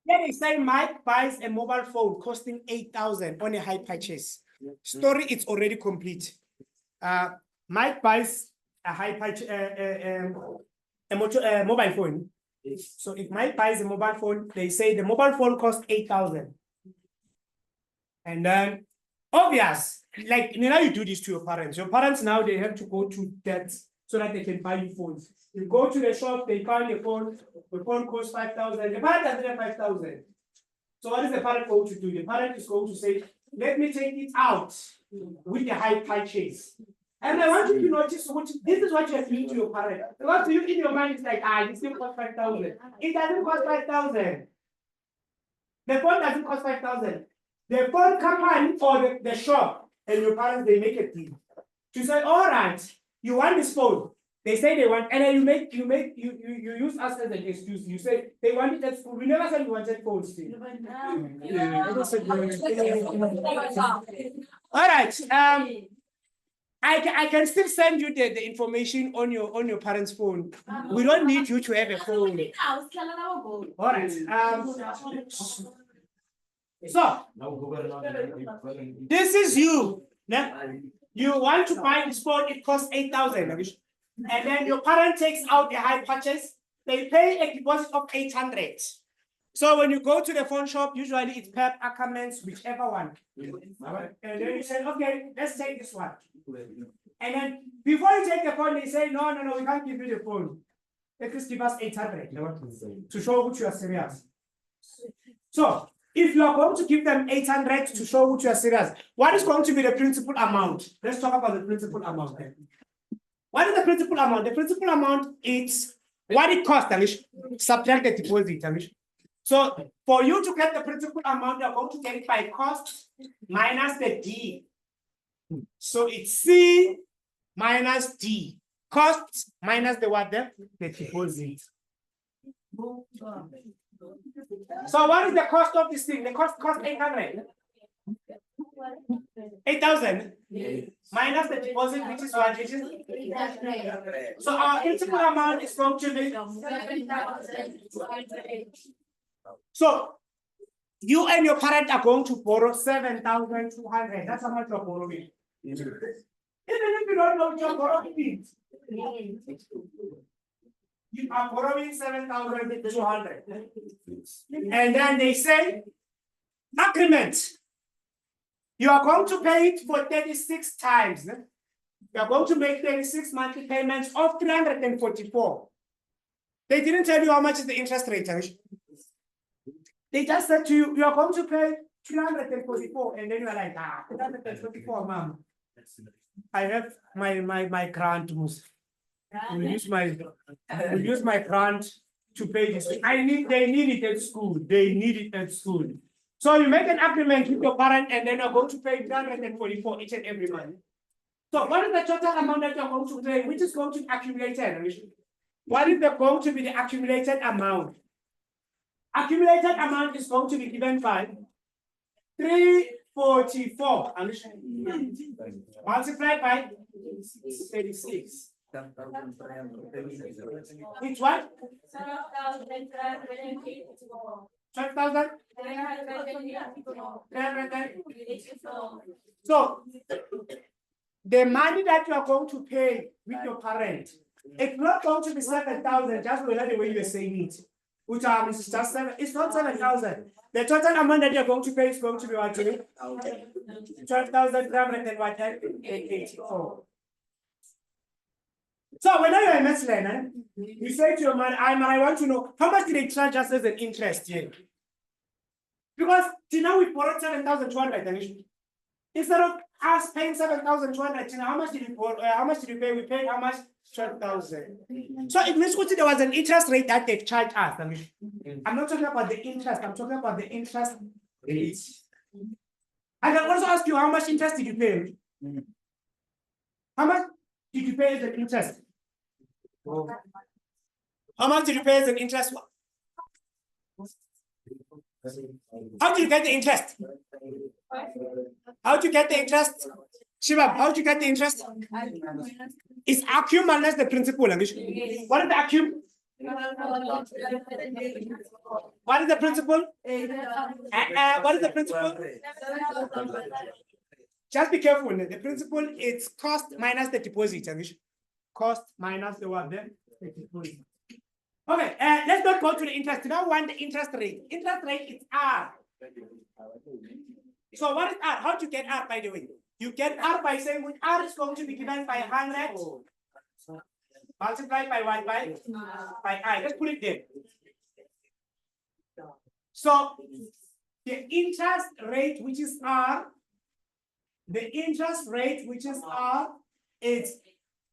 Then they say Mike buys a mobile phone costing 8,000 on a high purchase. Story it's already complete. Mike buys a high purchase, mobile phone. So if Mike buys a mobile phone, they say the mobile phone costs 8,000. And then obvious, like you do this to your parents. Your parents now they have to go to debt so that they can buy you phones. You go to the shop, they find the phone costs 5,000. The parent doesn't have 5,000. So what is the parent going to do? The parent is going to say, let me take it out with the high purchase. And I want you to notice this is what you have to do to your parent. Because you in your mind, it's like, it still costs 5,000. It doesn't cost 5,000. The phone doesn't cost 5,000. The phone company or the shop and your parents, they make a deal. To say, all right, you want this phone. They say they want, and then you use us as an excuse. You say they want it at school. We never said we wanted phones. All right. I can still send you the information on your parents' phone. We don't need you to have a phone. All right. So this is you. You want to buy this phone, it costs 8,000. And then your parent takes out a high purchase, they pay a deposit of 800. So when you go to the phone shop, usually it's Pep, Ackermans, whichever one. And then you say, okay, let's take this one. And then before you take the phone, they say, no, we can't give you the phone. Let us give us 800 to show which you are serious. So if you are going to give them 800 to show which you are serious, what is going to be the principal amount? Let's talk about the principal amount. What is the principal amount? The principal amount is what it costs, Anish, subtract the deposit, Anish. So for you to get the principal amount, you're going to get it by cost minus the D. So it's C minus D. Cost minus the what? The deposit. So what is the cost of this thing? The cost 800. 8,000 minus the deposit, which is what? Which is so our principal amount is going to be. So you and your parent are going to borrow 7,200. That's how much you're borrowing. Even if you don't know what you're borrowing, you are borrowing 7,200. And then they say, agreement. You are going to pay it for 36 times. You are going to make 36 monthly payments of 344. They didn't tell you how much is the interest rate. They just said to you, you are going to pay 344, and then you are like, 344, mom. I have my grant. We use my grant to pay this. They need it at school. They need it at school. So you make an agreement with your parent, and then you're going to pay 344 each and every month. So what is the total amount that you're going to pay, which is going to be accumulated? What is going to be the accumulated amount? Accumulated amount is going to be given by 344 multiplied by 36. Which one? 12,000? So the money that you are going to pay with your parent, it's not going to be 7,000 just the way you are saying it. Which is just 7. It's not 7,000. The total amount that you're going to pay is going to be what? 12,384. So when you're a maths learner, you say to your man, I want to know how much did they charge us as an interest here? Because till now we borrowed 7,200. Instead of us paying 7,200, how much did we borrow? How much did we pay? We paid how much? 12,000. So it means there was an interest rate that they charged us. I'm not talking about the interest. I'm talking about the interest rate. I can also ask you, how much interest did you pay? How much did you pay as an interest? How much did you pay as an interest? How did you get the interest? How did you get the interest? Shibab, how did you get the interest? It's accum minus the principal. What is the accum? What is the principal? What is the principal? Just be careful. The principal is cost minus the deposit. Cost minus the what then? The deposit. Okay, let's not go to the interest. Now, want the interest rate. Interest rate is R. So what is R? How do you get R, by the way? You get R by saying which R is going to be given by 100 multiplied by what? By I. Let's put it there. So the interest rate, which is R, the interest rate, which is R, is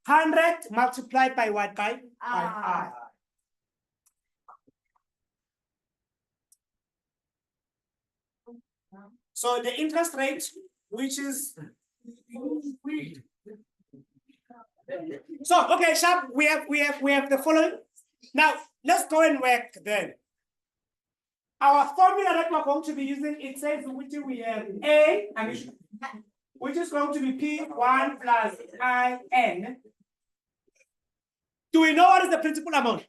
100 multiplied by what? By I. So the interest rate, which is so okay, sharp. We have the following. Now let's go and work then. Our formula that we're going to be using, it says which we have A, which is going to be P1 plus IN. Do we know what is the principal amount?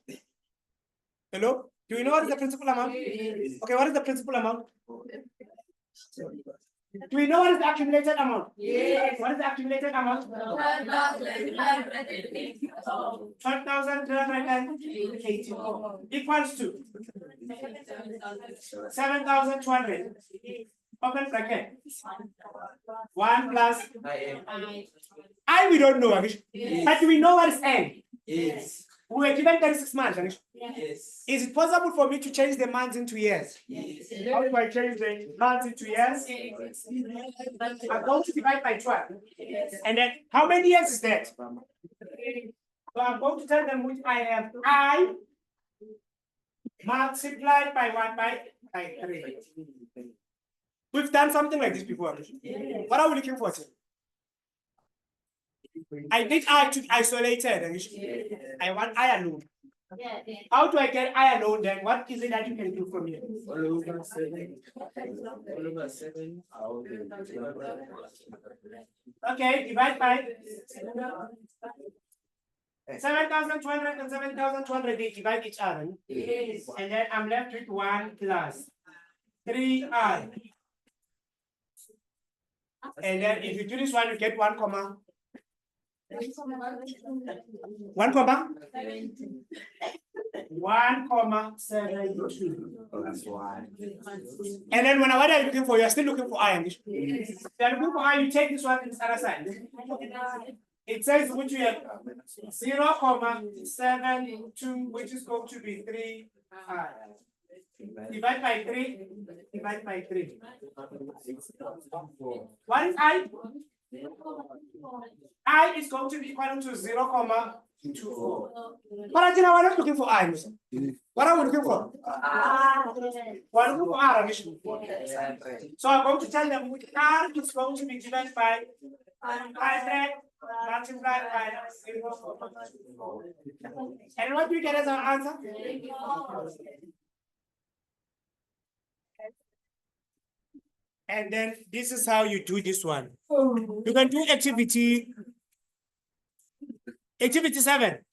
Hello? Do we know what is the principal amount? Okay, what is the principal amount? Do we know what is the accumulated amount? Yes. What is the accumulated amount? 12,384 equals to 7,200. Open bracket. 1 plus I we don't know, but do we know what is N? Yes. We were given 36 months. Yes. Is it possible for me to change the months into years? Yes. How do I change the months into years? I'm going to divide by 12. Yes. And then how many years is that? So I'm going to tell them which I have I multiplied by 1 by 3. We've done something like this before. Yes. What are we looking for? I need I to be isolated. I want I alone. How do I get I alone then? What is it that you can do from here? Okay, divide by 7,200 and 7,200, they divide each other. Yes. And then I'm left with 1 plus 3I. And then if you do this one, you get 1 comma. 1 comma 1,72. And then what are you looking for? You're still looking for I. Yes. You're looking for I, you take this one to this other side. It says which you have 0,72, which is going to be 3I. Divide by 3. Divide by 3. What is I? I is going to be equal to 0,24. What are you looking for? I. What are we looking for? We're looking for R. So I'm going to tell them which R is going to be divided by 500 multiplied by 0,24. And what do you get as our answer? And then this is how you do this one. You can do activity 7.